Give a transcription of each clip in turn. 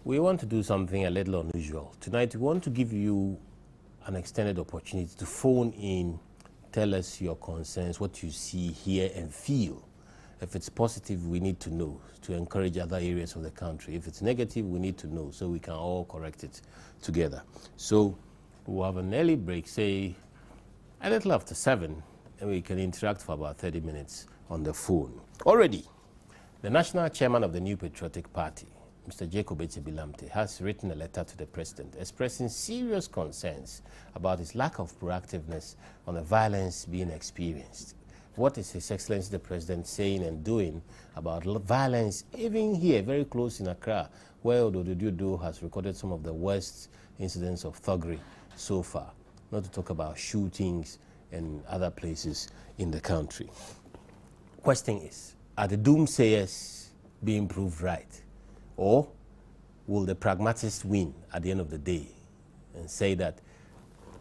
We want to do something a little unusual. Tonight, we want to give you an extended opportunity to phone in, tell us your concerns, what you see, hear, and feel. If it's positive, we need to know to encourage other areas of the country. If it's negative, we need to know so we can all correct it together. So we'll have an early break, say a little after 7, and we can interact for about 30 minutes on the phone. Already, the national chairman of the New Patriotic Party, Mr. Jacob Bilamte, has written a letter to the president expressing serious concerns about his lack of proactiveness on the violence being experienced. What is His Excellency the President saying and doing about violence, even here, very close in Accra, where Odododo has recorded some of the worst incidents of thuggery so far, not to talk about shootings and other places in the country. Question is, are the doomsayers being proved right? Or will the pragmatists win at the end of the day and say that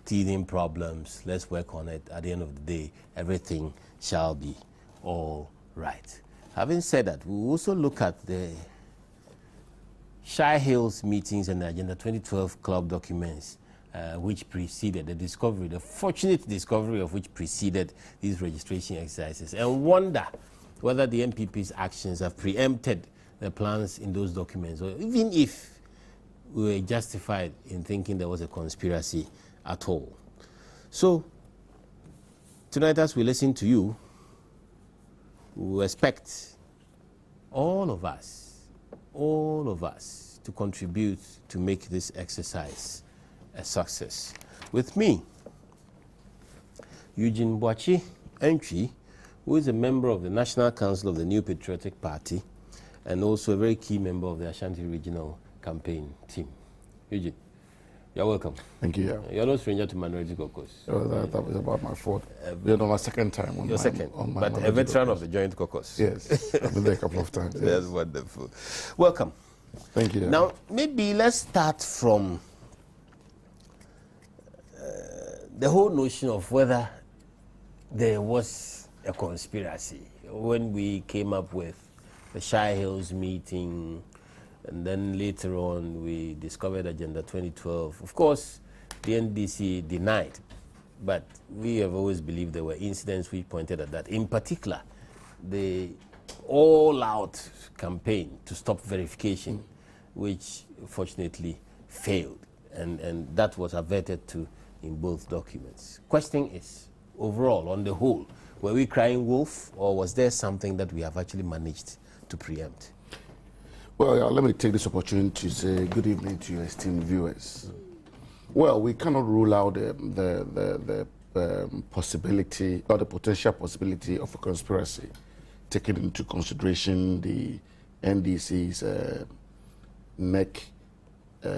teething problems, let's work on it, at the end of the day, everything shall be all right? Having said that, we'll also look at the Shy Hills meetings and the Agenda 2012 club documents which preceded the discovery, the fortunate discovery of which preceded these registration exercises, and wonder whether the MPP's actions have preempted the plans in those documents, or even if we were justified in thinking there was a conspiracy at all. So, tonight as we listen to you, we expect all of us to contribute to make this exercise a success. With me, Eugene Boachi Entry, who is a member of the National Council of the New Patriotic Party and also a very key member of the Ashanti Regional Campaign Team. Eugene, you're welcome. Thank you. Yeah. You're no stranger to Minority Caucus. Oh, that was about my fourth. You're on my second time. On Your second, but a veteran of the Joint Caucus. Yes, I've been there a couple of times. Yes. That's wonderful. Welcome. Thank you. Now, maybe let's start from the whole notion of whether there was a conspiracy. When we came up with the Shy Hills meeting, and then later on we discovered Agenda 2012. Of course, the NDC denied, but we have always believed there were incidents we pointed at that. In particular, the all-out campaign to stop verification, which fortunately failed, and that was averted to in both documents. Question is, overall, on the whole, were we crying wolf, or was there something that we have actually managed to preempt? Well, yeah, let me take this opportunity to say good evening to your esteemed viewers. Well, we cannot rule out the possibility or the potential possibility of a conspiracy, taking into consideration the NDC's NEC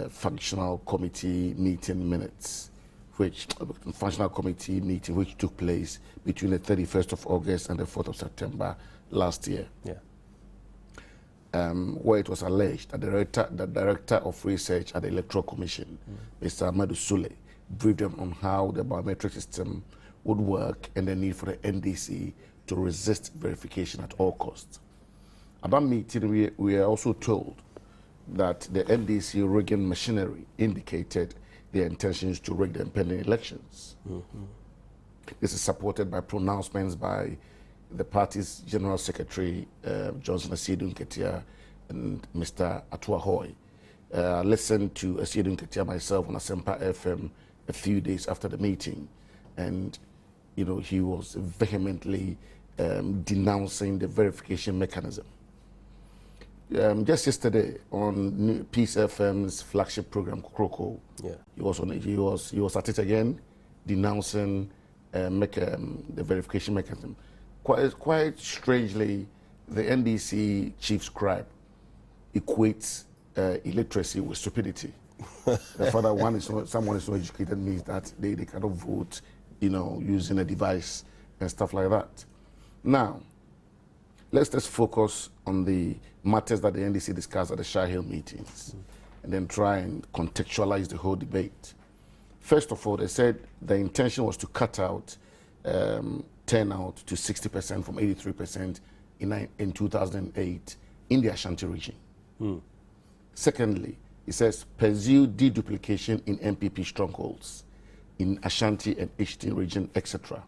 functional committee meeting minutes, which took place between the 31st of August and the 4th of September last year. Yeah. Where it was alleged that the director of research at the Electoral Commission, Mr. Amadou Sule, briefed them on how the biometric system would work and the need for the NDC to resist verification at all costs. At that meeting, we were also told that the NDC rigging machinery indicated their intentions to rig the impending elections. This is supported by pronouncements by the party's General Secretary, Johnson Asiedu Nketia, and Mr. Atuahoy. I listened to Asiedu Nketia myself on Asempa FM a few days after the meeting, and he was vehemently denouncing the verification mechanism. Just yesterday on Peace FM's flagship program, Kroko, he was at it again, denouncing the verification mechanism. Quite strangely, the NDC chief scribe equates illiteracy with stupidity. The father someone is so educated means that they cannot vote, using a device and stuff like that. Now, let's just focus on the matters that the NDC discussed at the Shy Hill meetings, and then try and contextualize the whole debate. First of all, they said the intention was to cut out turnout to 60% from 83% in 2008 in the Ashanti region. Secondly, It says, pursue deduplication in MPP strongholds in Ashanti and Eastern region, etc.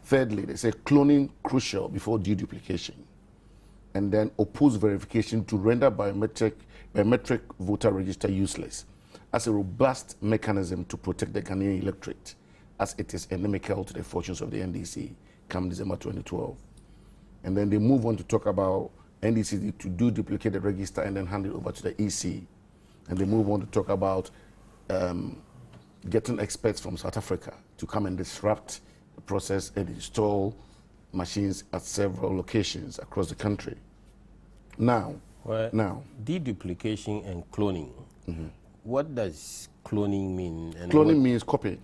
Thirdly, they say cloning crucial before deduplication. And then oppose verification to render biometric voter register useless as a robust mechanism to protect the Ghanaian electorate, as it is inimical to the fortunes of the NDC come December 2012. And then they move on to talk about NDC to duplicate the register and then hand it over to the EC. And they move on to talk about getting experts from South Africa to come and disrupt the process and install machines at several locations across the country. Now, deduplication and cloning. What does cloning mean? And cloning means copying.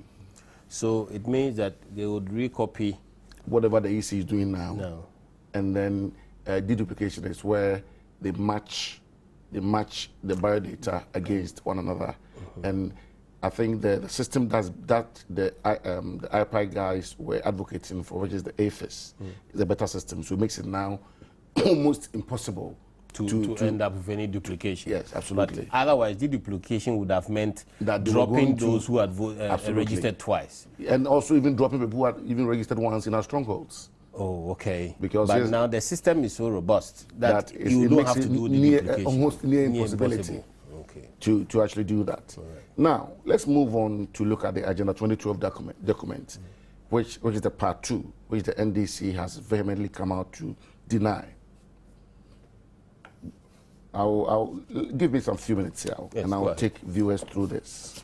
So it means that they would recopy whatever the EC is doing now. And then deduplication is where they match the biodata against one another. And I think the system does that the IPI guys were advocating for, which is the AFIS, is a better system. So it makes it now almost impossible to end up with any duplication. Yes, absolutely. But otherwise, deduplication would have meant that dropping those who had registered twice. And also even dropping people who had even registered once in our strongholds. Oh, okay. Because but now the system is so robust that you don't have to do deduplication. Almost near impossibility. Okay. To actually do that. All right. Now, let's move on to look at the Agenda 2012 document, which is the part 2, which the NDC has vehemently come out to deny. I'll give me some few minutes here, yes, and I'll take viewers through this.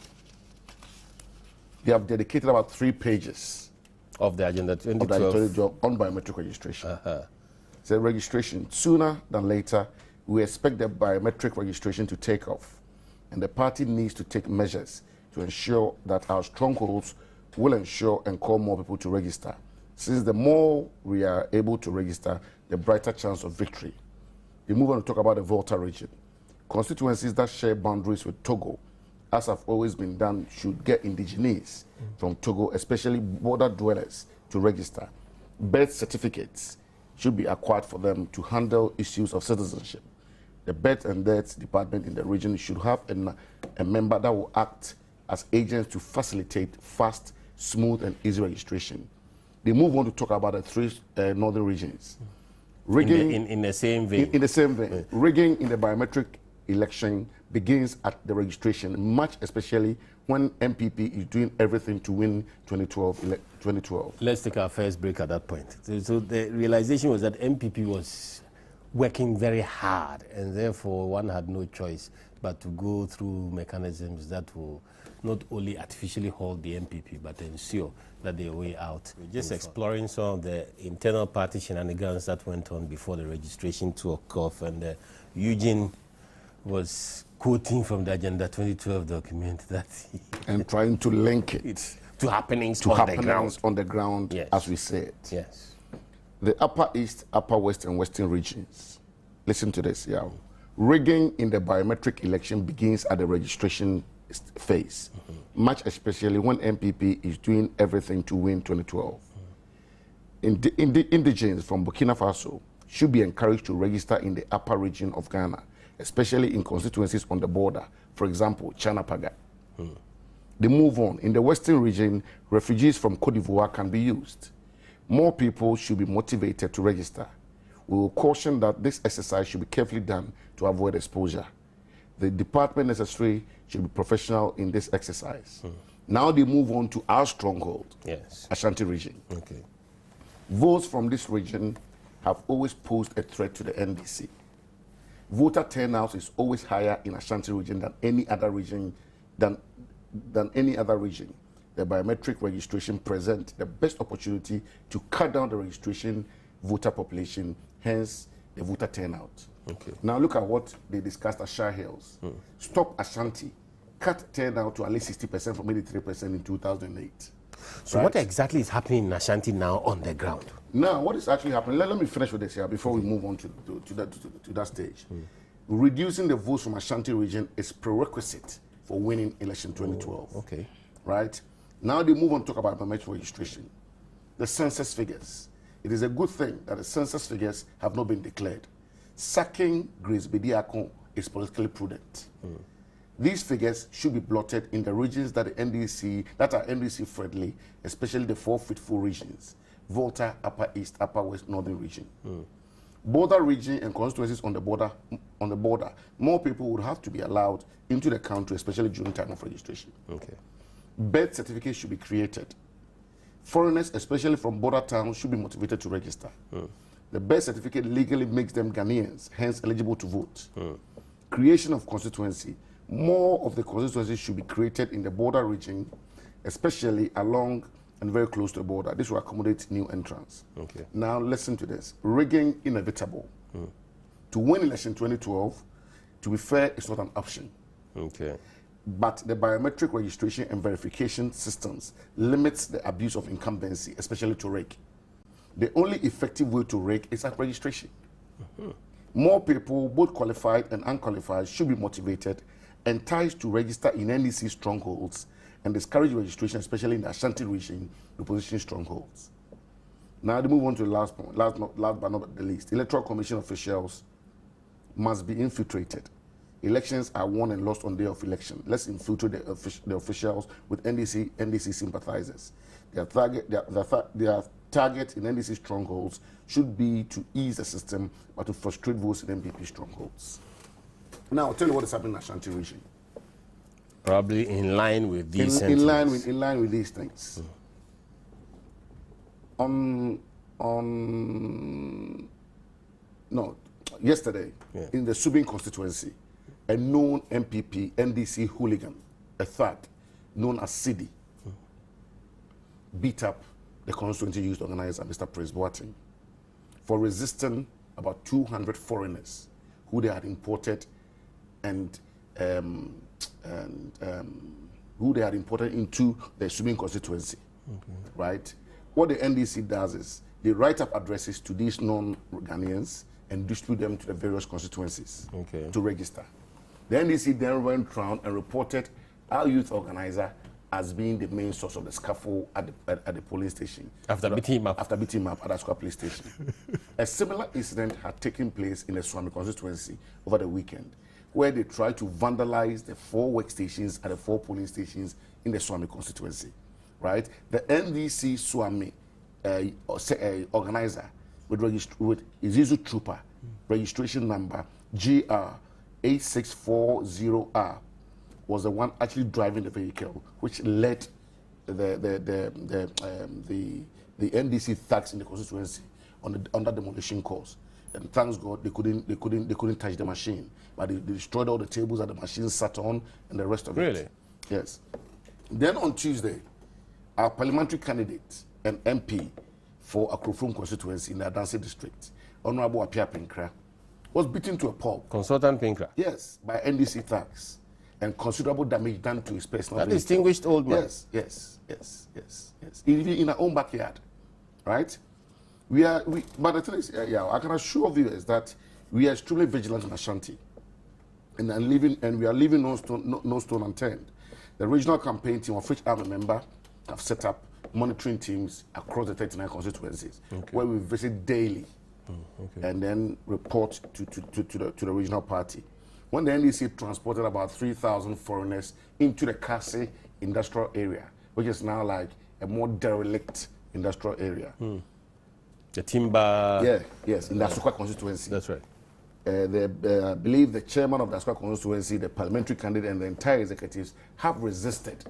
They have dedicated about 3 pages of the Agenda 2012 on biometric registration. So registration, sooner than later, we expect the biometric registration to take off, and the party needs to take measures to ensure that our strongholds will ensure and call more people to register. Since the more we are able to register, the brighter chance of victory. We move on to talk about the Volta region. Constituencies that share boundaries with Togo, as have always been done, should get indigenes from Togo, especially border dwellers, to register. Birth certificates should be acquired for them to handle issues of citizenship. The Birth and Deaths Department in the region should have a member that will act as agents to facilitate fast, smooth, and easy registration. They move on to talk about the 3 northern regions. Rigging in the same vein. In the same vein. Rigging in the biometric election begins at the registration, especially when MPP is doing everything to win 2012. Let's take our first break at that point. So the realization was that MPP was working very hard, and therefore one had no choice but to go through mechanisms that will not only artificially hold the MPP, but ensure that they're way out. We're just exploring some of the internal party shenanigans that went on before the registration took off, and Eugene was quoting from the Agenda 2012 document that and trying to link it to happenings on the ground, yes, as we said. Yes. The Upper East, Upper West, and Western regions. Listen to this, yeah. Rigging in the biometric election begins at the registration phase, much especially when MPP is doing everything to win 2012. Indigenes from Burkina Faso should be encouraged to register in the upper region of Ghana, especially in constituencies on the border, for example, Chanapaga. They move on. In the western region, refugees from Cote d'Ivoire can be used. More people should be motivated to register. We will caution that this exercise should be carefully done to avoid exposure. The department necessary should be professional in this exercise. Now they move on to our stronghold, yes, Ashanti region. Okay. Votes from this region have always posed a threat to the NDC. Voter turnout is always higher in Ashanti region than any other region. The biometric registration presents the best opportunity to cut down the registration voter population, hence the voter turnout. Okay. Now look at what they discussed at Shire Hills. Stop Ashanti, cut turnout to at least 60% from 83% in 2008. So what exactly is happening in Ashanti now on the ground? Now, what is actually happening, let me finish with this here before we move on to that stage. Reducing the votes from Ashanti region is prerequisite for winning election 2012. Okay. Right? Now they move on to talk about biometric registration. The census figures. It is a good thing that the census figures have not been declared. Sacking Grace Bediakon is politically prudent. These figures should be blotted in the regions that are NDC friendly, especially the 4 faithful regions: Volta, Upper East, Upper West, Northern region. Border region and constituencies on the border, more people would have to be allowed into the country, especially during time of registration. Okay. Birth certificates should be created. Foreigners, especially from border towns, should be motivated to register. The birth certificate legally makes them Ghanaians, hence eligible to vote. Creation of constituency. More of the constituencies should be created in the border region, especially along and very close to the border. This will accommodate new entrants. Okay. Now listen to this. Rigging inevitable. To win election 2012, to be fair, it's not an option. Okay. But the biometric registration and verification systems limits the abuse of incumbency, especially to rig. The only effective way to rig is at registration. More people, both qualified and unqualified, should be motivated, enticed to register in NDC strongholds, and discourage registration, especially in the Ashanti region, to position strongholds. Now, to move on to the last point, last but not the least, Electoral Commission officials must be infiltrated. Elections are won and lost on day of election. Let's infiltrate the officials with NDC sympathizers. Their target in NDC strongholds should be to ease the system, but to frustrate votes in MPP strongholds. Now, I'll tell you what is happening in the Ashanti region. Probably in line with these in line with these things. Yesterday, in the Subin constituency, a known MPP, NDC hooligan, a third, known as Sidi, beat up the constituency youth organizer, Mr. Prince Boateng, for resisting about 200 foreigners who they had imported and who they had imported into the Subin constituency, right? What the NDC does is they write up addresses to these non-Ghanaians and distribute them to the various constituencies to register. The NDC then went around and reported our youth organizer as being the main source of the scuffle at the police station. After beating him up? After beating him up at Asqua police station. A similar incident had taken place in the Swami constituency over the weekend, where they tried to vandalize the 4 workstations at the 4 polling stations in the Swami constituency, right? The NDC Swami organizer with Isuzu Trooper, registration number GR8640R, was the one actually driving the vehicle, which led the NDC thugs in the constituency under demolition course. And thanks God they couldn't touch the machine, but they destroyed all the tables that the machine sat on and the rest of it. Really? Yes. Then on Tuesday, our parliamentary candidate and MP for Akrofrom constituency in the Adansi district, Honorable Apia Pinkra, was beaten to a pulp. Consultant Pinkra? Yes, by NDC thugs, and considerable damage done to his personal vehicle. Distinguished old man. Yes. In our own backyard, right? But the thing is, I can assure viewers that we are extremely vigilant in Ashanti, and we are leaving no stone unturned. The regional campaign team, of which I'm a member, have set up monitoring teams across the 39 constituencies, where we visit daily, and then report to the regional party. When the NDC transported about 3,000 foreigners into the Kasi industrial area, which is now like a more derelict industrial area. The timber... in the Asukwa constituency. That's right. I believe the chairman of the Asukwa constituency, the parliamentary candidate, and the entire executives have resisted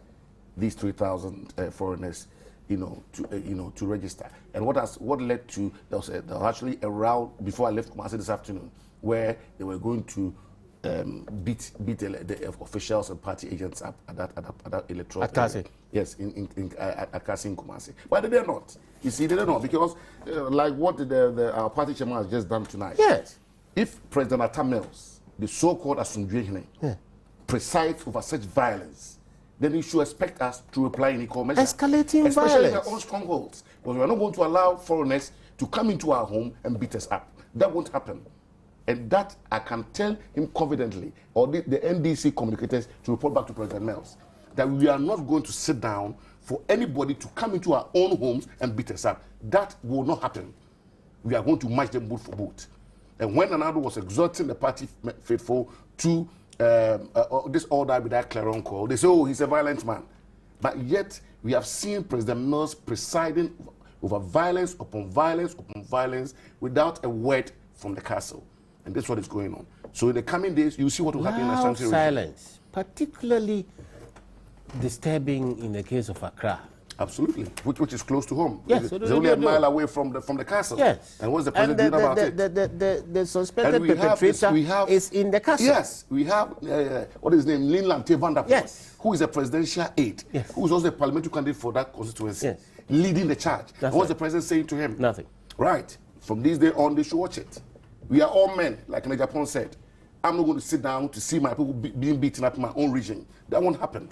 these 3,000 foreigners, to register. And what led to, there was actually a row before I left Kumasi this afternoon, where they were going to beat the officials and party agents up at that electoral Akasi. Yes, in Akasi in Kumasi. But they did not. You see, they did not, because like what our party chairman has just done tonight. Yes. If President Atta Mills, the so-called Asundwehine, presides over such violence, then you should expect us to reply in equal measure. Escalating especially violence. in our own strongholds. Because we are not going to allow foreigners to come into our home and beat us up. That won't happen. And that I can tell him confidently, or the NDC communicators to report back to President Mills, that we are not going to sit down for anybody to come into our own homes and beat us up. That will not happen. We are going to match them boot for boot. And when Anado was exhorting the party faithful to this all died without clarion call. They say, oh, he's a violent man. But yet, we have seen President Mills presiding over violence upon violence upon violence without a word from the castle. And that's what is going on. So in the coming days, you see what will happen in Ashanti region. Silence, particularly disturbing in the case of Accra. Absolutely, which is close to home. Yes, it's only a mile away from the castle. Yes. And what's the president doing about it? The suspected perpetrator is in the castle. Yes, we have, what is his name, Linland T. Vanderpool, yes, who is a presidential aide, yes, who is also a parliamentary candidate for that constituency, yes, leading the charge. And what's the president saying to him? Nothing. Right. From this day on, they should watch it. We are all men, like Japan said. I'm not going to sit down to see my people being beaten up in my own region. That won't happen.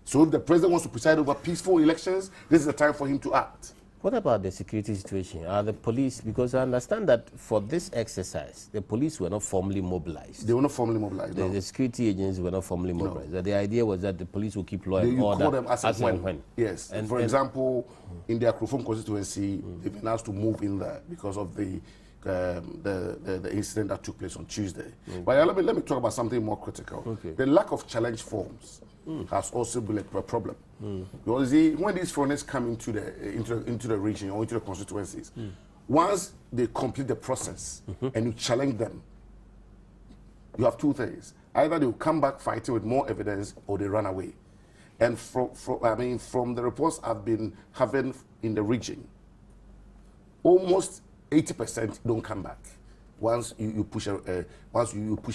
So if the president wants to preside over peaceful elections, this is the time for him to act. What about the security situation? Are the police, because I understand that for this exercise, the police were not formally mobilized. They were not formally mobilized, no. The security agents were not formally mobilized. No. The idea was that the police will keep law and order call them as and when. Yes. And for example, in their Akrofom constituency, they've been asked to move in there because of the incident that took place on Tuesday. But let me talk about something more critical. Okay. The lack of challenge forms has also been a problem. Because when these foreigners come into the region or into the constituencies, once they complete the process and you challenge them, you have two things. Either they will come back fighting with more evidence or they run away. And from the reports I've been having in the region, almost 80% don't come back once you push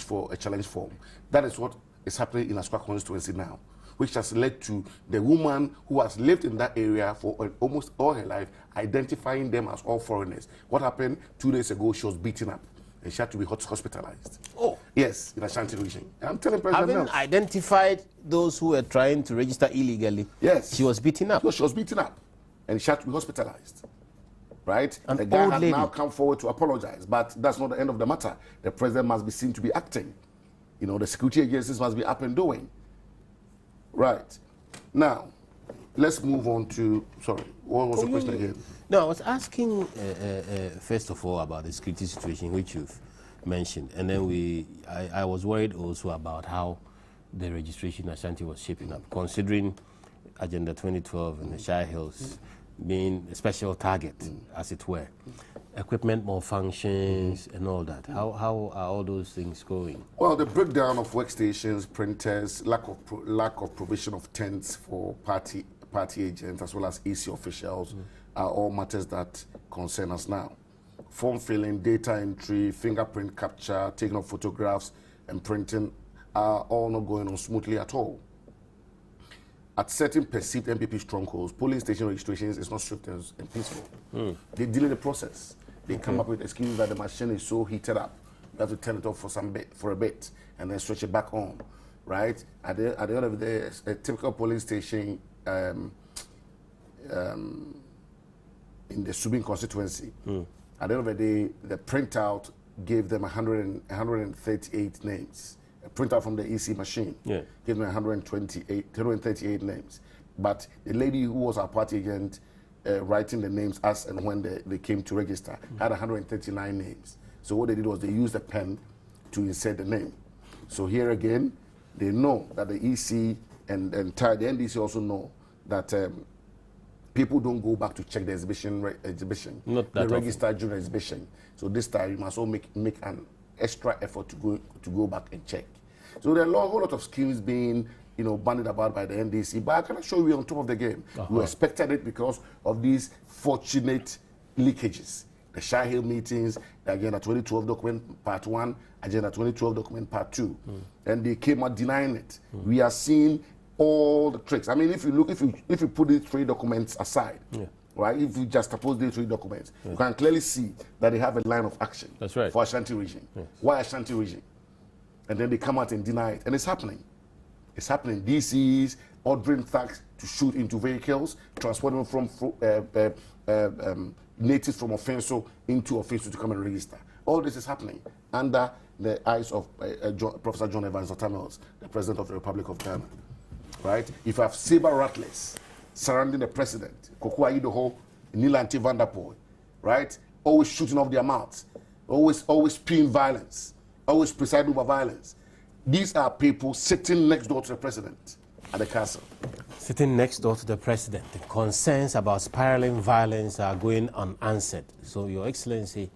for a challenge form. That is what is happening in Asukwa constituency now, which has led to the woman who has lived in that area for almost all her life identifying them as all foreigners. What happened 2 days ago? She was beaten up and she had to be hospitalized. Oh, yes, in Ashanti region. I'm telling President Having identified those who were trying to register illegally, yes, she was beaten up. So she was beaten up and she had to be hospitalized. Right? And the guy has now come forward to apologize, but that's not the end of the matter. The president must be seen to be acting. You know, the security agencies must be up and doing. Right. Now, let's move on to, sorry, what was the question again? No, I was asking, first of all, about the security situation, which you've mentioned. And then I was worried also about how the registration in Ashanti was shaping up, considering Agenda 2012 and the Shire Hills being a special target, as it were. Equipment malfunctions and all that. How are all those things going? Well, the breakdown of workstations, printers, lack of provision of tents for party agents as well as EC officials are all matters that concern us now. Form filling, data entry, fingerprint capture, taking of photographs and printing are all not going on smoothly at all. At certain perceived MPP strongholds, polling station registrations is not swift and peaceful. They delay the process. They come up with excuses that the machine is so heated up, you have to turn it off for a bit, and then switch it back on, right? At the end of the day, a typical polling station in the Subin constituency, at the end of the day, the printout gave them 138 names. A printout from the EC machine gave them 138 names. But the lady who was our party agent writing the names as and when they came to register had 139 names. So what they did was they used a pen to insert the name. So here again, they know that the EC and the NDC also know that people don't go back to check the exhibition. They register during the exhibition. So this time you must all make an extra effort to go back and check. So there are a whole lot of schemes being bandied about by the NDC, but I cannot show you on top of the game. We expected it because of these fortunate leakages. The Shire Hill meetings, the Agenda 2012 document part 1, Agenda 2012 document part 2, and they came out denying it. We are seeing all the tricks. I mean, if you put these 3 documents aside, right? If you just oppose these 3 documents, you can clearly see that they have a line of action. That's right. For Ashanti region. Why Ashanti region? And then they come out and deny it, and it's happening. It's happening. DCs ordering thugs to shoot into vehicles, transporting them from natives from Offenso into Offenso to come and register. All this is happening under the eyes of Professor John Evans Otamels, the President of the Republic of Ghana. Right? If you have saber rattlers surrounding the president, Kokua Idoho, Nilanti Vanderpool, right? Always shooting off their mouths, always spewing violence, always presiding over violence. These are people sitting next door to the president at the castle. Sitting next door to the president, the concerns about spiraling violence are going unanswered. So, Your Excellency,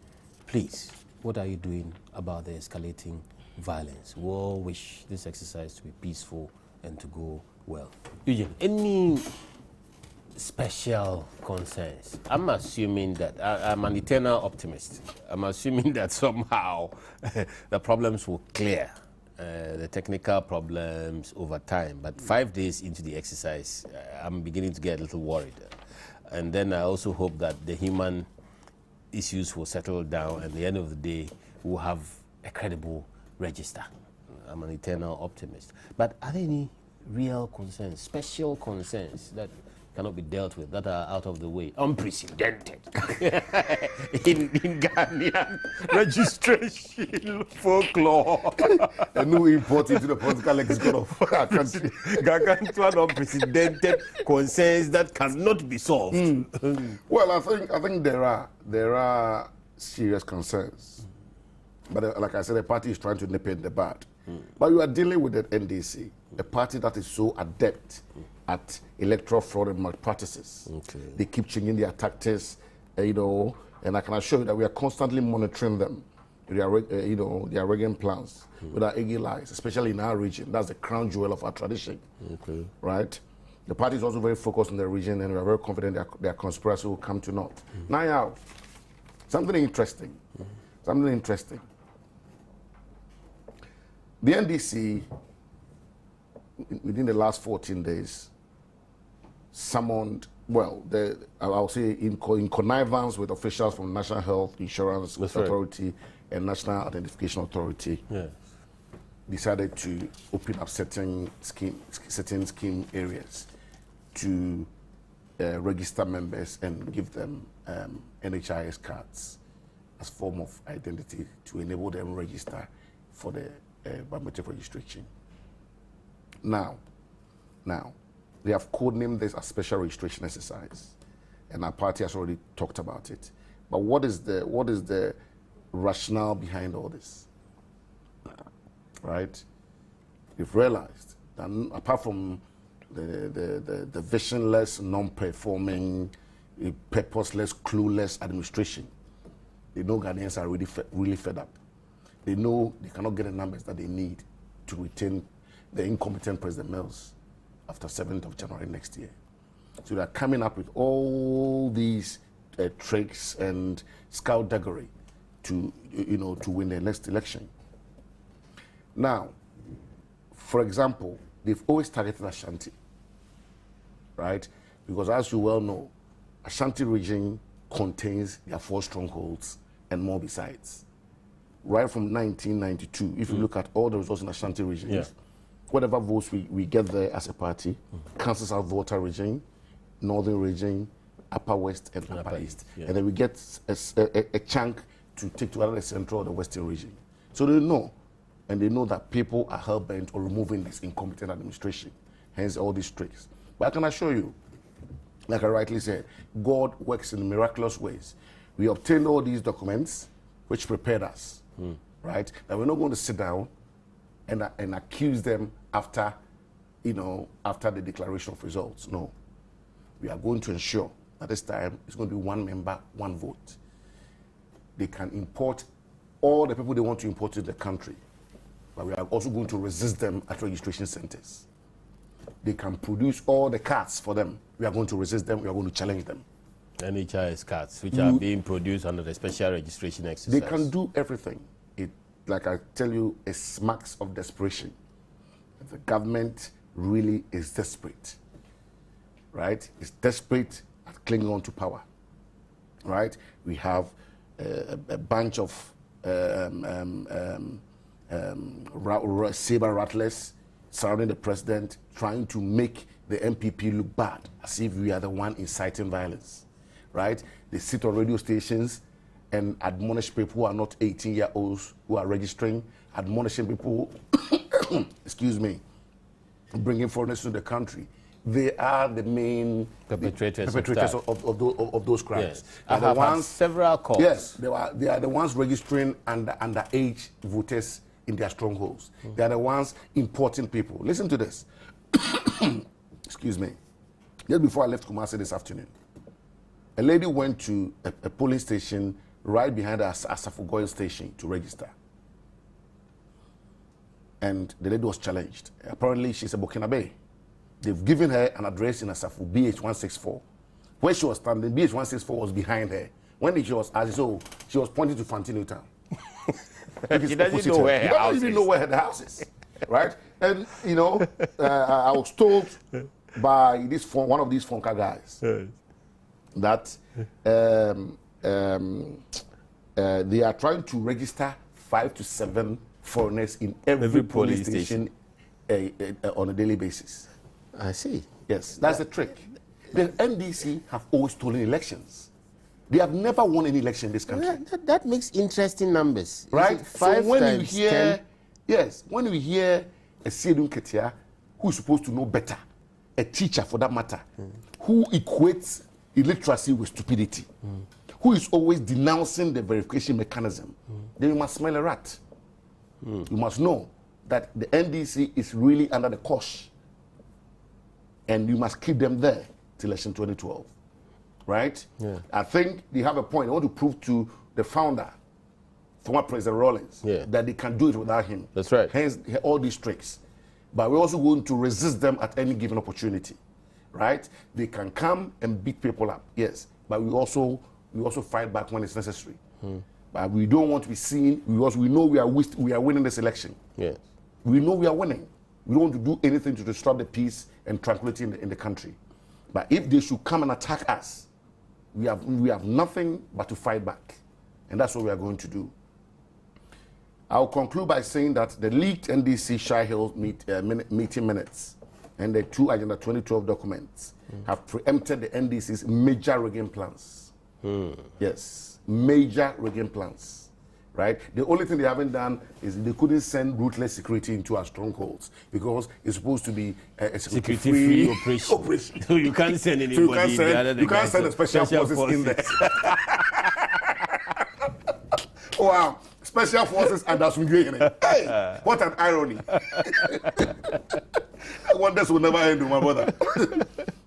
please, what are you doing about the escalating violence? We all wish this exercise to be peaceful and to go well. Eugene, any special concerns? I'm assuming that, I'm an eternal optimist. I'm assuming that somehow the problems will clear. The technical problems over time, but 5 days into the exercise, I'm beginning to get a little worried. And then I also hope that the human issues will settle down, and at the end of the day, we'll have a credible register. I'm an eternal optimist. But are there any real concerns, special concerns that cannot be dealt with, that are out of the way, unprecedented in Ghanaian registration folklore? A new import into the political lexicon of our country. Gargantuan unprecedented concerns that cannot be solved. Well, I think there are serious concerns, but like I said, the party is trying to nip it in the bud. But you are dealing with the NDC, a party that is so adept at electoral fraud and malpractices. Okay. They keep changing their tactics, and I can assure you that we are constantly monitoring them, their rigging plans with our eagle eyes, especially in our region. That's the crown jewel of our tradition, right? The party is also very focused on the region, and we are very confident their conspiracy will come to naught. Now, something interesting. The NDC, within the last 14 days, summoned, I'll say in connivance with officials from National Health Insurance Authority and National Identification Authority, decided to open up certain scheme areas to register members and give them NHIS cards as form of identity to enable them register for the biometric registration. Now, they have codenamed this a special registration exercise, and our party has already talked about it. But what is the rationale behind all this? Right? We've realized that apart from the visionless, non-performing, purposeless, clueless administration, they know Ghanaians are really fed up. They know they cannot get the numbers that they need to retain the incompetent President Mills after 7th of January next year. So they're coming up with all these tricks and skullduggery to win their next election. Now, for example, they've always targeted Ashanti, right? Because as you well know, Ashanti region contains their 4 strongholds and more besides. Right from 1992, if you look at all the results in Ashanti region, whatever votes we get there as a party, cancels our voter region, northern region, upper west and upper east. And then we get a chunk to take to either the central or the western region. So they know, and they know that people are hell-bent on removing this incompetent administration, hence all these tricks. But I can assure you, like I rightly said, God works in miraculous ways. We obtained all these documents which prepared us, right? That we're not going to sit down and accuse them after the declaration of results. No. We are going to ensure that this time it's going to be 1 member, 1 vote. They can import all the people they want to import to the country, but we are also going to resist them at registration centers. They can produce all the cards for them. We are going to resist them. We are going to challenge them. NHIS cards, which are being produced under the special registration exercise. They can do everything. Like I tell you, it smacks of desperation. The government really is desperate, right? It's desperate at clinging on to power, right? We have a bunch of saber rattlers surrounding the president, trying to make the MPP look bad, as if we are the one inciting violence, right? They sit on radio stations and admonish people who are not 18-year-olds who are registering, admonishing people, excuse me, bringing foreigners to the country. They are the main perpetrators of those crimes. Yes. I have had several calls. Yes, they are the ones registering underage voters in their strongholds. They are the ones importing people. Listen to this. Excuse me. Just before I left Kumasi this afternoon, a lady went to a polling station right behind us at Asafogoil station to register. And the lady was challenged. Apparently, she's a Burkinabe. They've given her an address in Asafu, BH164. Where she was standing, BH164 was behind her. When she was asked, so she was pointing to Fantino Town. She doesn't know where her house is. Even know where the house is, right? And you know, I was told by one of these Fonka guys that they are trying to register 5 to 7 foreigners in every police station on a daily basis. I see. Yes, that's the trick. The NDC have always stolen elections. They have never won any election in this country. That makes interesting numbers. Right? So when you hear, 10? Yes, when you hear a Siedun Ketia who is supposed to know better, a teacher for that matter, who equates illiteracy with stupidity, who is always denouncing the verification mechanism, then you must smell a rat. You must know that the NDC is really under the cosh, and you must keep them there till election 2012. Right? Yeah. I think they have a point. They want to prove to the founder, former President Rawlings, that they can do it without him. That's right. Hence, all these tricks. But we're also going to resist them at any given opportunity. Right? They can come and beat people up, yes. But we also fight back when it's necessary. But we don't want to be seen. We know we are winning this election. Yes. We know we are winning. We don't want to do anything to disrupt the peace and tranquility in the country. But if they should come and attack us, we have nothing but to fight back. And that's what we are going to do. I'll conclude by saying that the leaked NDC Shire Hill meeting minutes and the 2 Agenda 2012 documents have preempted the NDC's major rigging plans. Yes, major rigging plans. Right? The only thing they haven't done is they couldn't send ruthless security into our strongholds because it's supposed to be a security-free operation. So you can't send anybody. You can't send the special forces in there. Wow. Special forces and that's hey, what an irony. I want this will never end, my brother.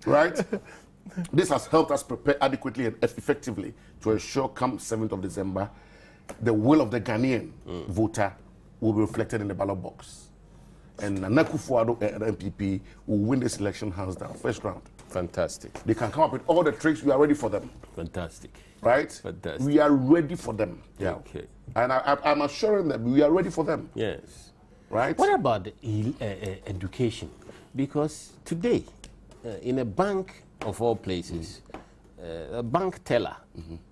Right? This has helped us prepare adequately and effectively to ensure come 7th of December, the will of the Ghanaian voter will be reflected in the ballot box. And Nana Akufo-Addo and MPP will win this election hands down, first round. Fantastic. They can come up with all the tricks. We are ready for them. Fantastic. Right? Fantastic. We are ready for them. Yeah. Okay. And I'm assuring them we are ready for them. Yes. Right? What about education? Because today, in a bank of all places, a bank teller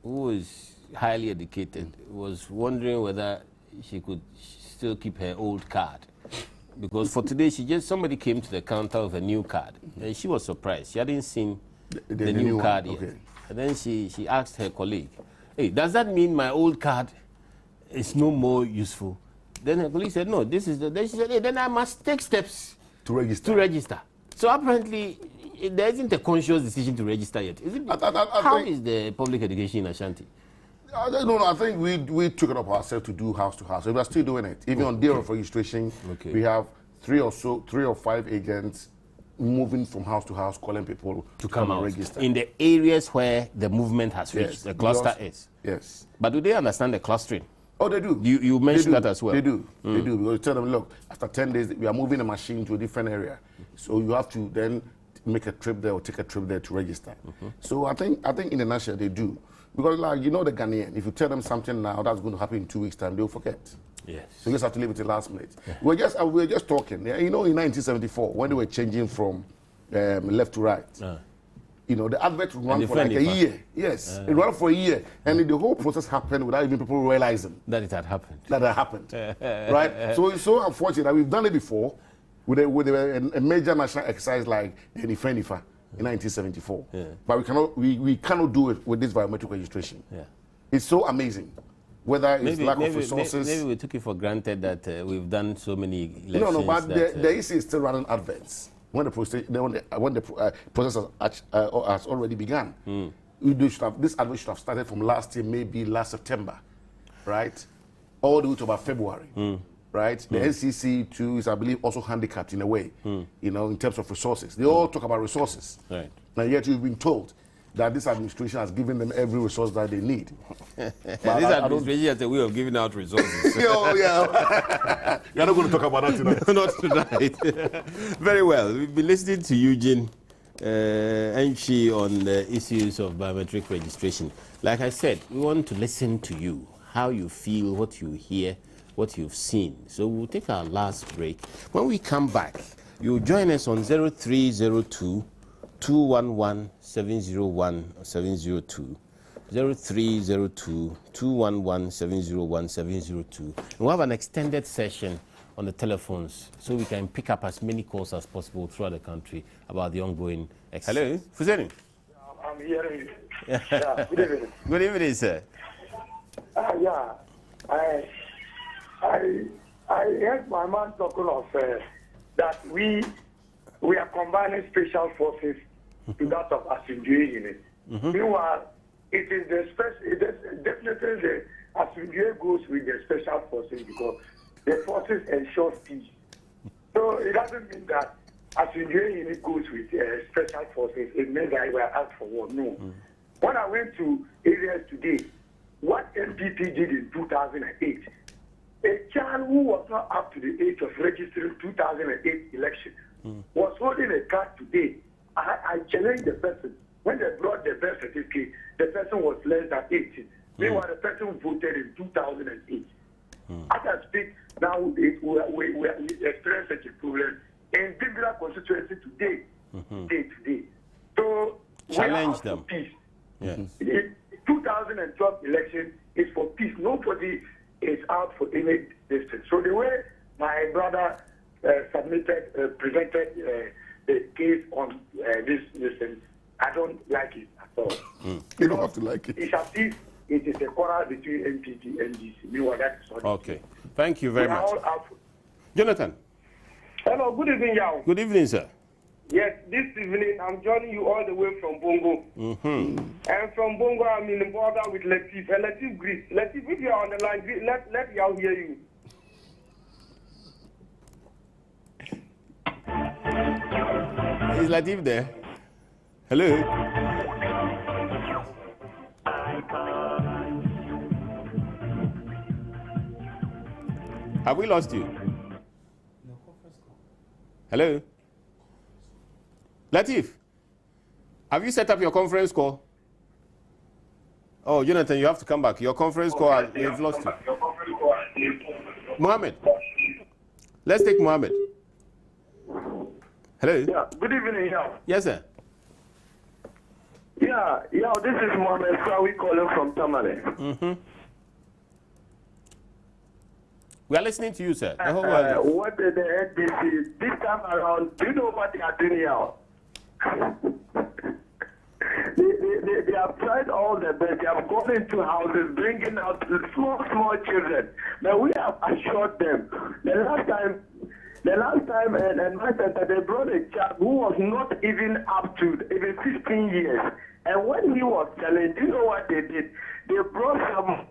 who is highly educated was wondering whether she could still keep her old card. Because for today, somebody came to the counter with a new card. And she was surprised. She hadn't seen the new card yet. Okay. And then she asked her colleague, hey, does that mean my old card is no more useful? Then her colleague said, no, this is the... Then she said, hey, then I must take steps to register. So apparently, there isn't a conscious decision to register yet. Is it? How is the public education in Ashanti? No, I think we took it up ourselves to do house to house. We are still doing it. Even on day of registration, we have 3 or 5 agents moving from house to house, calling people to come and register. In the areas where the movement has reached, the cluster is. Yes. But do they understand the clustering? Oh, they do. You mentioned that as well. They do. They do. We tell them, look, after 10 days, we are moving a machine to a different area. So you have to then make a trip there or take a trip there to register. So I think in the nutshell, they do. Because, like, you know the Ghanaian, if you tell them something now that's going to happen in 2 weeks' time, they'll forget. Yes. So you just have to leave it till last minute. Yeah. We were just talking. You know, in 1974, when they were changing from left to right, you know, the advert ran for like a year. Yes, it ran for a year. And the whole process happened without even people realizing that it had happened. Right? So it's so unfortunate that we've done it before with a major national exercise like the Nifa in 1974. But we cannot do it with this biometric registration. It's so amazing. Whether it's lack of resources. Maybe we took it for granted that we've done so many elections. No, but the EC is still running adverts. When the process has already begun. This advert should have started from last year, maybe last September, right? All the way to about February. right? The NCC too is, I believe, also handicapped in a way, you know, in terms of resources. They all talk about resources. Right. And yet you've been told that this administration has given them every resource that they need. This administration has a way of giving out resources. Oh, yeah. You're not going to talk about that tonight. Not tonight. Very well. We've been listening to Eugene Enchi on the issues of biometric registration. Like I said, we want to listen to you, how you feel, what you hear, what you've seen. So we'll take our last break. When we come back, you'll join us on 0302 211 701 702. 0302 211 701 702. And we'll have an extended session on the telephones so we can pick up as many calls as possible throughout the country about the ongoing exercise. Hello, Fuseni. I'm hearing you. Yeah, good evening. Good evening, sir. Yeah, I heard my man talking of that we are combining special forces to that of Asindue unit. Meanwhile, it is definitely the Asindue goes with the special forces because the forces ensure peace. So it doesn't mean that Asindue unit goes with special forces. It means that we are out for war. No. When I went to areas today, what NPP did in 2008, a child who was not up to the age of registering 2008 election was holding a card today. I challenged the person. When they brought the birth certificate, the person was less than 18. Meanwhile, the person voted in 2008. As I speak, now we experience such a problem in Biblia constituency today. So challenge them. Peace. Yes. The 2012 election is for peace. Nobody is out for any distance. So the way my brother presented the case on this, I don't like it at all. You don't have to like it. It's as if it is a quarrel between NPP and DC. Okay. Thank you very much. Jonathan. Hello, good evening, Yao. Good evening, sir. Yes, this evening I'm joining you all the way from Bongo. And from Bongo, I'm in the border with Latif. And Latif Greece. Latif, if you are on the line, let Yao hear you. Is Latif there? Hello? Have we lost you? Hello? Latif, have you set up your conference call? Oh, Jonathan, you have to come back. Your conference call, we've lost you. Mohammed. Let's take Mohammed. Hello? Yeah, good evening, Yao. Yes, sir. Yeah, this is Mohammed Sawi calling from Tamale. We are listening to you, sir. The whole world. What did the NDC this time around? Do you know what they are doing now? They have tried all the best. They have gone into houses, bringing out small children. But we have assured them. The last time, and my center, they brought a child who was not even up to even 15 years. And when he was challenged, you know what they did? They brought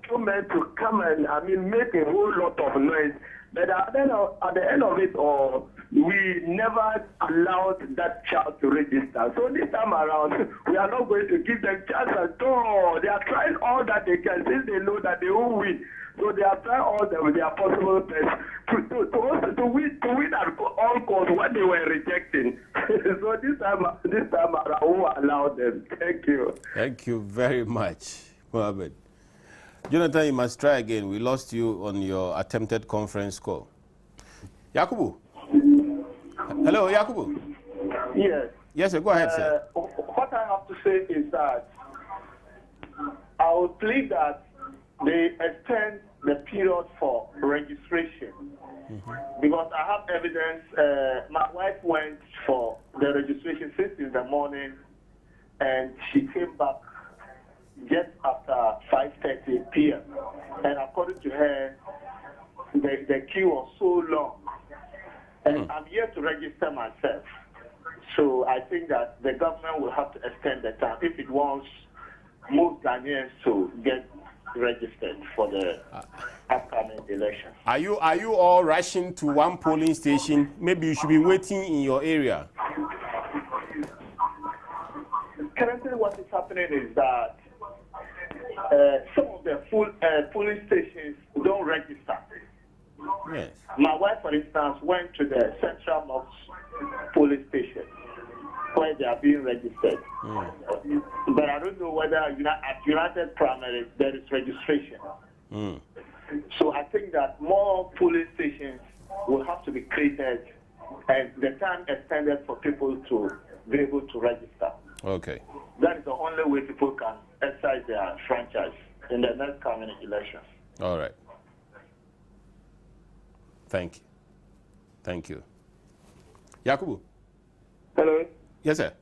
some men to come and, make a whole lot of noise. But at the end of it all, we never allowed that child to register. So this time around, we are not going to give them chance at all. They are trying all that they can since they know that they won't win. So they are trying all their possible best to win at all costs what they were rejecting. So this time around, we will allow them. Thank you. Thank you very much, Mohammed. Jonathan, you must try again. We lost you on your attempted conference call. Yakubu. Hello, Yakubu. Yes. Yes, sir. Go ahead, sir. What I have to say is that I would plead that they extend the period for registration. Because I have evidence. My wife went for the registration since in the morning, and she came back just after 5:30 p.m. And according to her, the queue was so long. And I'm here to register myself. So I think that the government will have to extend the time if it wants most Ghanaians to get registered for the upcoming election. Are you all rushing to one polling station? Maybe you should be waiting in your area. Currently, what is happening is that some of the polling stations don't register. Yes. My wife, for instance, went to the Central North police station where they are being registered. But I don't know whether at United Primary there is registration. So I think that more polling stations will have to be created and the time extended for people to be able to register. Okay. That is the only way people can exercise their franchise in the next coming elections. All right. Thank you. Thank you. Yakubu. Hello. Yes, sir.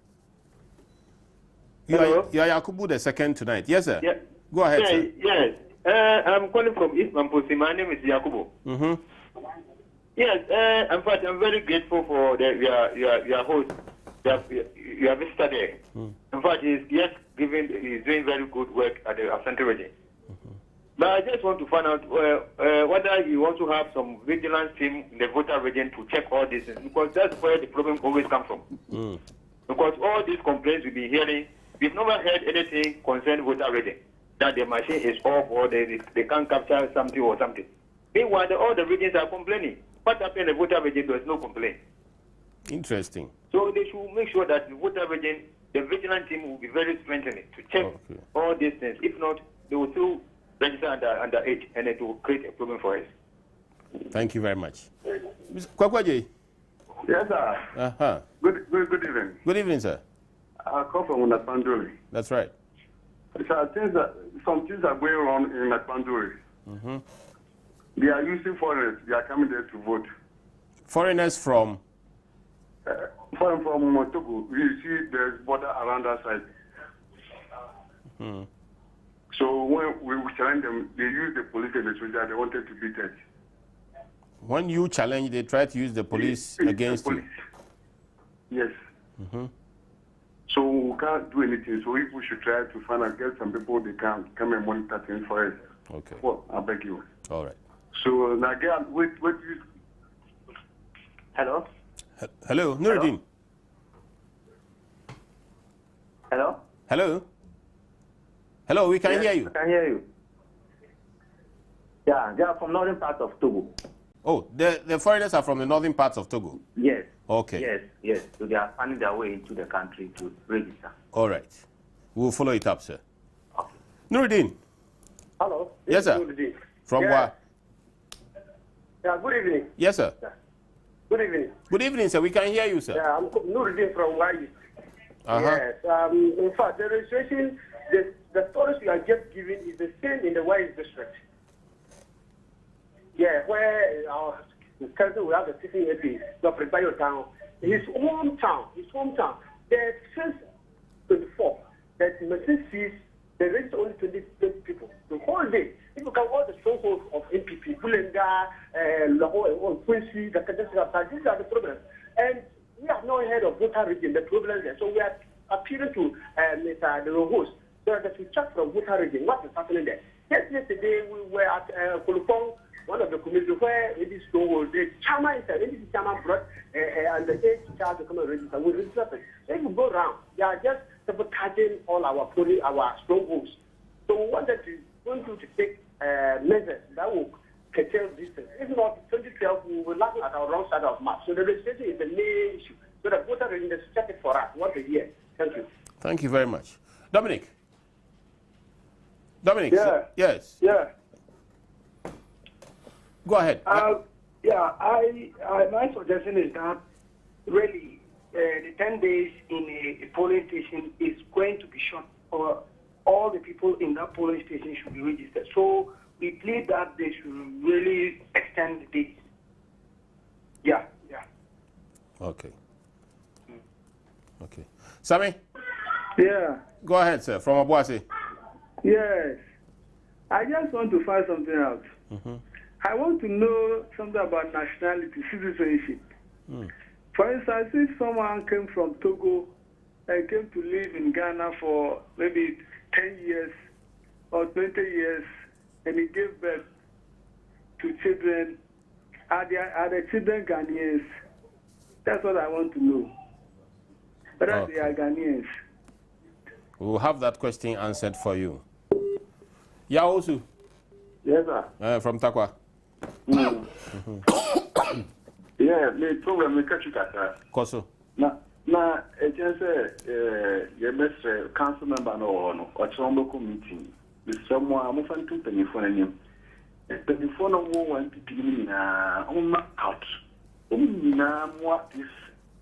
Hello? You are Yakubu the second tonight. Yes, sir. Yeah. Go ahead, sir. Yes. I'm calling from East Mamposi. My name is Yakubu. Yes. In fact, I'm very grateful for your host. Your visitor there. In fact, he's doing very good work at the Asante region. But I just want to find out whether you want to have some vigilance team in the voter region to check all this, because that's where the problem always comes from. Because all these complaints we've been hearing, we've never heard anything concerning voter region, that the machine is off or they can't capture something or something. Meanwhile, all the regions are complaining. What happened in the voter region, there's no complaint. Interesting. So they should make sure that the voter region, the vigilance team will be very strengthened to check all these things. If not, they will still register under age, and it will create a problem for us. Thank you very much. Kwakwaje? Yes, sir. Good evening. Good evening, sir. I come from Nakpanduri. That's right. So some things are going on in Nakpanduri. They are using foreigners. They are coming there to vote. Foreigners from? From Togo. You see there's border around that side. So when we challenge them, they use the police and the soldier. They wanted to beat us. When you challenge, they try to use the police against you. Yes. So we can't do anything. So if we should try to find out, get some people, they can come and monitor things for us. Okay. Well, I beg you. All right. So now again, wait. Hello? Hello, Nuruddin. Hello? Hello? Hello, we can hear you. I can hear you. Yeah, they are from northern part of Togo. Oh, the foreigners are from the northern parts of Togo? Yes. Okay. Yes. So they are finding their way into the country to register. All right. We'll follow it up, sir. Okay. Nuruddin. Hello? Yes, sir. Nuruddin. From where? Yeah, good evening. Yes, sir. Yeah. Good evening. Good evening, sir. We can hear you, sir. Yeah, I'm Nuruddin from Wai. Yes. In fact, the registration, the stories you are just giving is the same in the Wai district. Yeah, where our country will have a sitting MP, Dr. Bayotown, his hometown. The first 24, that machine sees they register only 20 people. The whole day, if you can all the strongholds of NPP, Bulenga, Laho, Quincy, these are the problems. And we have not heard of voter region, the problems there. So we are appealing to the host so that we check from voter region what is happening there. Yesterday we were at Kolupong, one of the communities where it is stronghold. The chairman brought and the age child to come and register. We register. So if you go around, they are just sabotaging all our strongholds. So we wanted to take measures that will curtail this thing. If not, 2012 we will laugh at our wrong side of map. So the registration is the main issue. So the voter registration is check it for us once a year. Thank you. Thank you very much. Dominic. Yeah. Yes. Yeah. Go ahead. My suggestion is that really the 10 days in a polling station is going to be short for all the people in that polling station should be registered. So we plead that they should really extend the days. Yeah. Okay. Okay. Sammy? Yeah. Go ahead, sir, from Abuasi. Yes. I just want to find something out. I want to know something about nationality, citizenship. For instance, if someone came from Togo and came to live in Ghana for maybe 10 years or 20 years, and he gave birth to children. Are the children Ghanaians? That's what I want to know. Whether they are Ghanaians. We'll have that question answered for you. Yaosu. Yes, sir. From Takwa. Yeah, the program we catch you that. Koso. Na it is your best council member or chamber committee. With someone I'm offering to telephone him. Telephone of one to me out. What is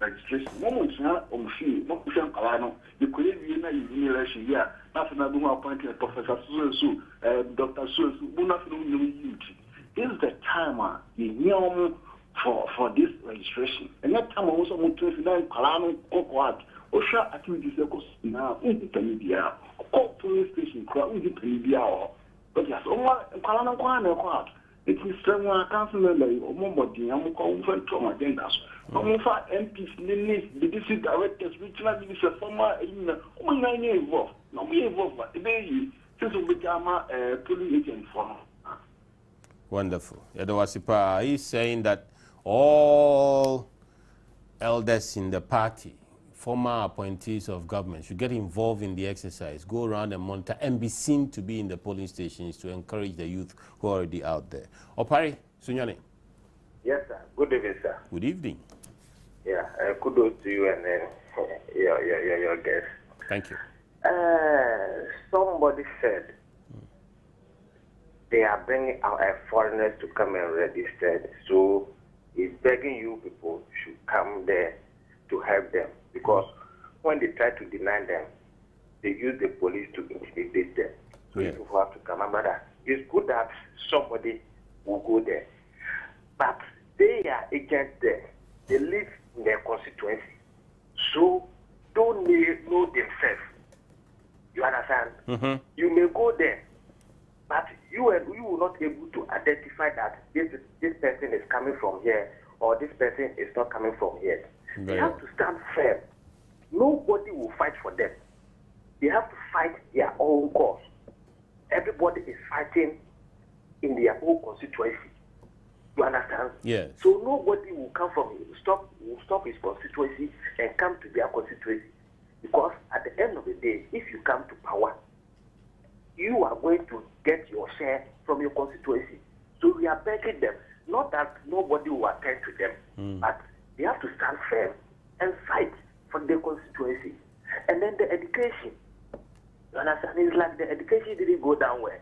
registration? Moments now, she, no pushing Alano. You could be in election here. Nothing I do appointed Professor Susu, Dr. Susu, nothing new. This is the time for this registration. And that time also want to know Kalano Cocoat, Osha activities now, India, police station, crowd, India. But yes, Kalano Kwana, it is someone council member or Mombodi, I'm calling for agendas. I'm for MPs, the district directors, regional minister, former, involved. No, we involved, but today, since we become a police agent for. Wonderful. Yadawasipa, he's saying that all elders in the party, former appointees of government, should get involved in the exercise, go around and monitor, and be seen to be in the polling stations to encourage the youth who are already out there. Opari, Sunyane. Yes, sir. Good evening, sir. Good evening. Yeah, kudos to you and your guest. Thank you. Somebody said they are bringing out foreigners to come and register. So he's begging you people should come there to help them. Because when they try to deny them, they use the police to intimidate them. So you people have to come. Remember, it's good that somebody will go there. But they are agents there. They live in their constituency. So don't they know themselves? You understand? You may go there, but you will not be able to identify that this person is coming from here or this person is not coming from here. They have to stand firm. Nobody will fight for them. They have to fight their own cause. Everybody is fighting in their own constituency. You understand? Yes. So nobody will come from stop his constituency and come to their constituency. Because at the end of the day, if you come to power, you are going to get your share from your constituency. So we are begging them, not that nobody will attend to them, but they have to stand firm and fight for their constituency. And then the education, you understand? It's like the education didn't go down well.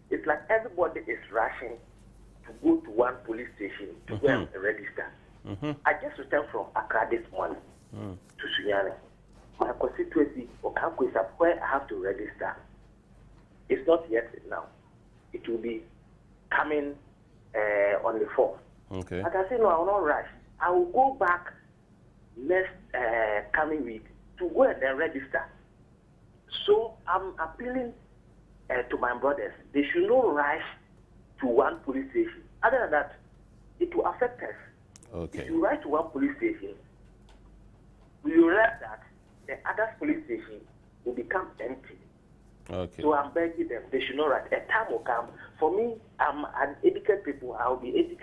It's like everybody is rushing to go to one police station to go and register. I just returned from Accra this morning to Sunyane. My constituency, Caucus, where I have to register. It's not yet now. It will be coming on the 4th. Okay. But I say, no, I will not rush. I will go back next coming week to go and then register. So I'm appealing to my brothers. They should not rush to one police station. Other than that, it will affect us. Okay. If you rush to one police station, we will realize that the other police station will become empty. Okay. So I'm begging them, they should not rush. A time will come. For me, I'm an educated people. I'll be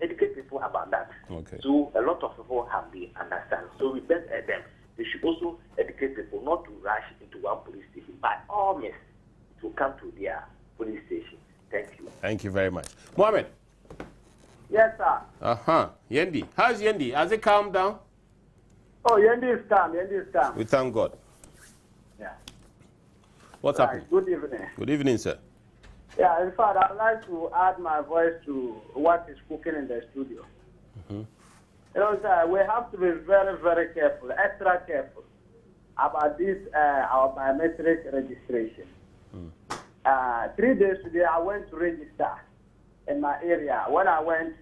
educate people about that. Okay. So a lot of people have been understand. So we beg them. They should also educate people not to rush into one police station. By all means, to come to their police station. Thank you. Thank you very much. Mohammed. Yes, sir. Yendi. How's Yendi? Has it calmed down? Oh, Yendi is calm. Yendi is calm. We thank God. Yeah. What's happening? Good evening. Good evening, sir. Yeah, in fact, I'd like to add my voice to what is cooking in the studio. You know, sir, we have to be very, very careful, extra careful about this, our biometric registration. 3 days today, I went to register in my area. When I went,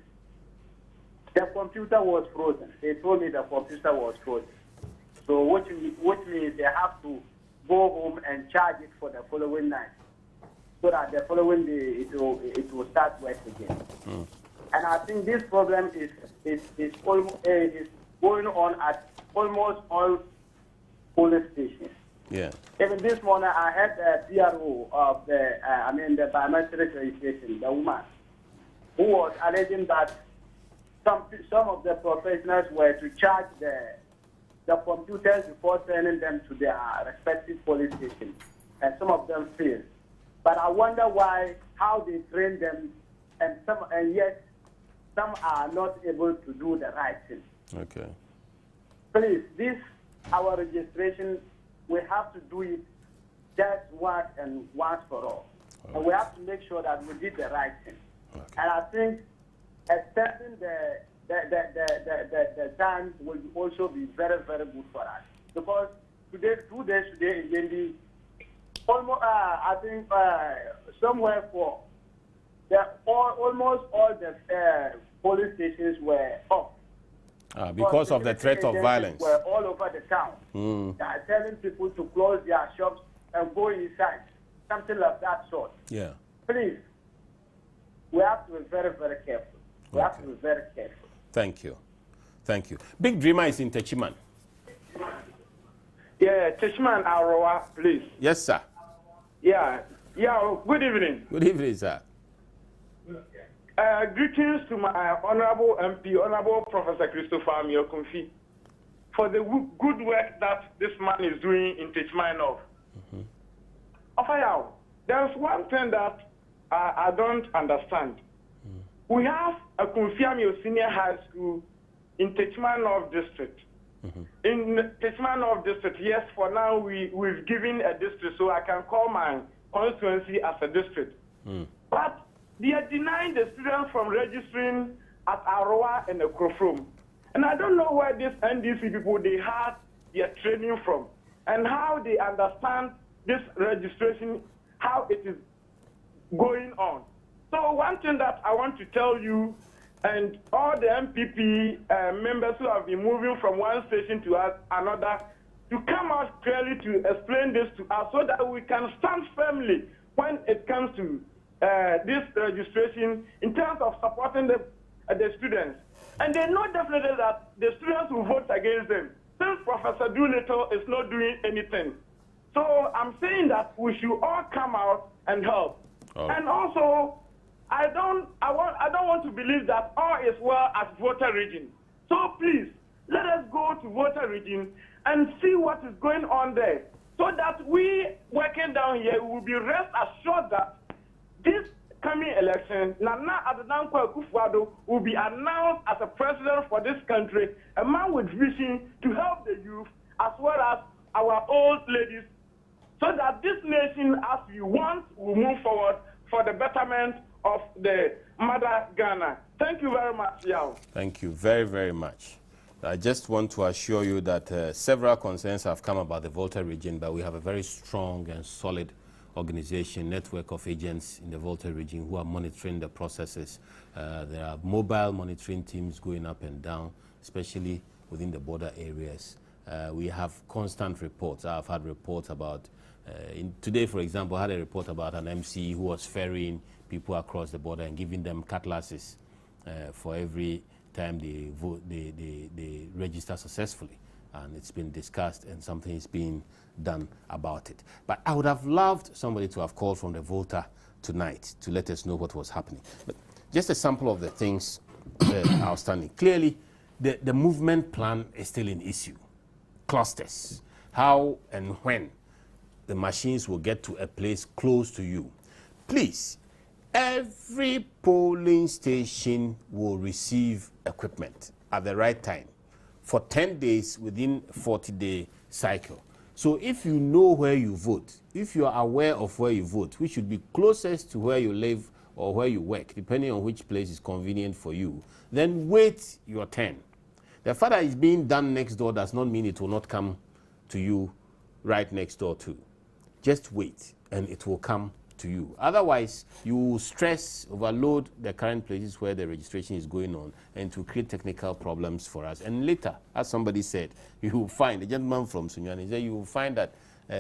the computer was frozen. They told me the computer was frozen. So which means they have to go home and charge it for the following night, so that the following day it will start work again. And I think this problem is going on at almost all police stations. Yeah. Even this morning, I had a PRO of the biometric registration, the woman, who was alleging that some of the professionals were to charge the computers before sending them to their respective police stations, and some of them failed. But I wonder how they train them, and yet some are not able to do the right thing. Okay. Please, our registration, we have to do it just once and once for all. Right. And we have to make sure that we did the right thing. Okay. And I think extending the time will also be very, very good for us. Because 2 days today in Yendi, almost, I think somewhere for almost all the police stations were off. Because of the threat of violence. Were all over the town. They are telling people to close their shops and go inside, something of that sort. Yeah. Please, we have to be very, very careful. We have to be very careful. Thank you. Thank you. Big Dreamer is in Techiman. Yeah, Techiman Aroa, please. Yes, sir. Yeah. Good evening. Good evening, sir. Greetings to my Honorable MP, Honorable Professor Christopher Amiokunfi, for the good work that this man is doing in Techiman North. There's one thing that I don't understand. We have a Kunfiamio Senior High School in Techiman North District. In Techiman North District, yes, for now we've given a district, so I can call my constituency as a district. But they are denying the students from registering at Aroa and Ekrofrom. And I don't know where these NDC people, they had their training from and how they understand this registration, how it is going on. So one thing that I want to tell you and all the MPP members who have been moving from one station to another, to come out clearly to explain this to us so that we can stand firmly when it comes to this registration in terms of supporting the students. And they know definitely that the students will vote against them, since Professor Doolittle is not doing anything. So I'm saying that we should all come out and help. And also, I don't want to believe that all is well at voter region. So please, let us go to voter region and see what is going on there, so that we working down here will be rest assured that this coming election, Nana Adandankwa Akufo-Addo will be announced as a president for this country, a man with vision to help the youth as well as our old ladies, so that this nation, as we want, will move forward for the betterment of the mother Ghana. Thank you very much, Yao. Thank you very, very much. I just want to assure you that several concerns have come about the Volta region, but we have a very strong and solid organization, network of agents in the Volta region who are monitoring the processes. There are mobile monitoring teams going up and down, especially within the border areas. We have constant reports. I've had reports about, today, for example, I had a report about an MC who was ferrying people across the border and giving them cutlasses for every time they vote, they register successfully. And it's been discussed and something is being done about it. But I would have loved somebody to have called from the Volta tonight to let us know what was happening. But just a sample of the things outstanding. Clearly, the movement plan is still an issue. Clusters, how and when the machines will get to a place close to you. Please, every polling station will receive equipment at the right time for 10 days within a 40-day cycle. So if you know where you vote, if you are aware of where you vote, which should be closest to where you live or where you work, depending on which place is convenient for you, then wait your turn. The fact that it's being done next door does not mean it will not come to you right next door too. Just wait and it will come to you. Otherwise, you will stress, overload the current places where the registration is going on and to create technical problems for us. And later, as somebody said, you will find, the gentleman from Sunyani said, you will find that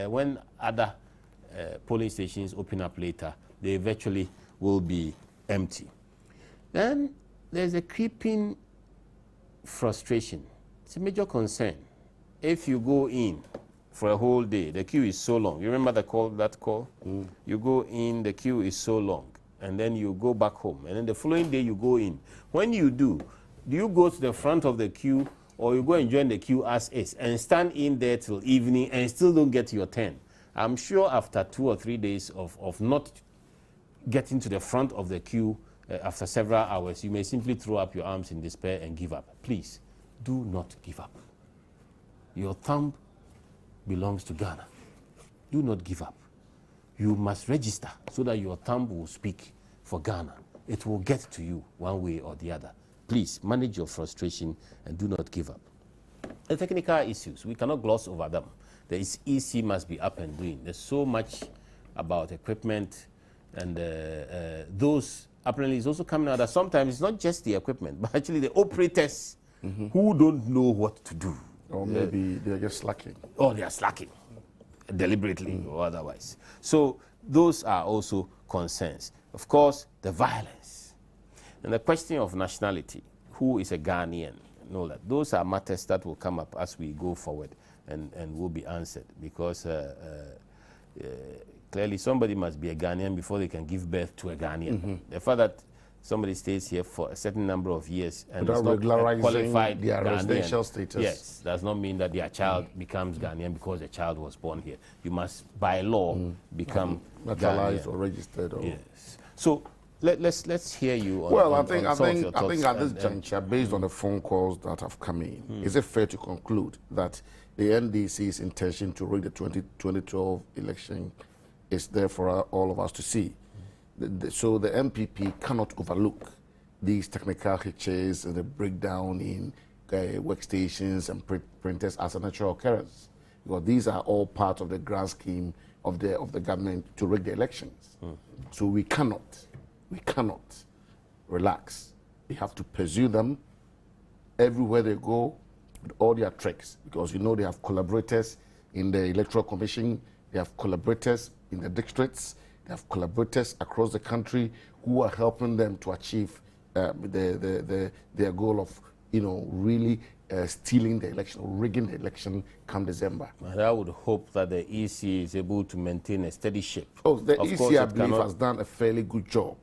when other polling stations open up later, they virtually will be empty. Then there's a creeping frustration. It's a major concern. If you go in for a whole day. The queue is so long. You remember that call? You go in, the queue is so long, and then you go back home, and then the following day you go in. When you do you go to the front of the queue, or you go and join the queue as is and stand in there till evening and still don't get your turn? I'm sure after 2 or 3 days of not getting to the front of the queue after several hours, you may simply throw up your arms in despair and give up. Please, do not give up. Your thumb belongs to Ghana. Do not give up. You must register so that your thumb will speak for Ghana. It will get to you one way or the other. Please manage your frustration and do not give up. The technical issues, we cannot gloss over them. The EC must be up and doing. There's so much about equipment, and those apparently is also coming out that sometimes it's not just the equipment, but actually the operators who don't know what to do. Or maybe they're just slacking. Or they are slacking, deliberately or otherwise. So those are also concerns. Of course, the violence. And the question of nationality, who is a Ghanaian, and all that. Those are matters that will come up as we go forward and will be answered, because clearly somebody must be a Ghanaian before they can give birth to a Ghanaian. The fact that somebody stays here for a certain number of years and is not qualified their Ghanaian, residential status. yes, does not mean that their child becomes Ghanaian because the child was born here. You must, by law, become naturalized Ghanaian. or registered. Or Yes. So let's hear you. On, well, on, I think at this juncture, based on the phone calls that have come in, is it fair to conclude that the NDC's intention to rig the 2012 election is there for all of us to see? So the MPP cannot overlook these technical hitches and the breakdown in workstations and printers as a natural occurrence, because these are all part of the grand scheme of the government to rig the elections. So we cannot relax. We have to pursue them everywhere they go with all their tricks, because you know they have collaborators in the Electoral Commission, they have collaborators in the districts, they have collaborators across the country who are helping them to achieve their goal of, really stealing the election, or rigging the election come December. And I would hope that the EC is able to maintain a steady shape. Oh, the EC, I believe, has done a fairly good job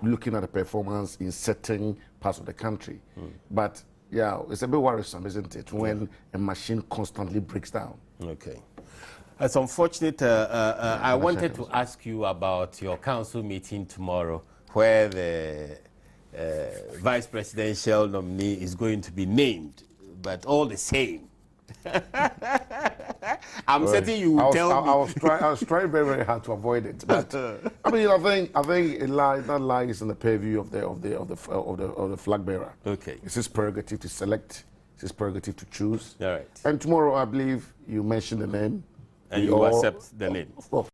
looking at the performance in certain parts of the country. But, yeah, it's a bit worrisome, isn't it, when a machine constantly breaks down. Okay. It's unfortunate. I wanted to ask you about your council meeting tomorrow, where the vice presidential nominee is going to be named, but all the same. I'm certain you will tell me. I was trying very, very hard to avoid it, but I mean, I think that lies in the purview of the flag bearer. Okay. It's his prerogative to select. It's his prerogative to choose. All right. And tomorrow, I believe you mentioned the name. And you accept the name. Of course.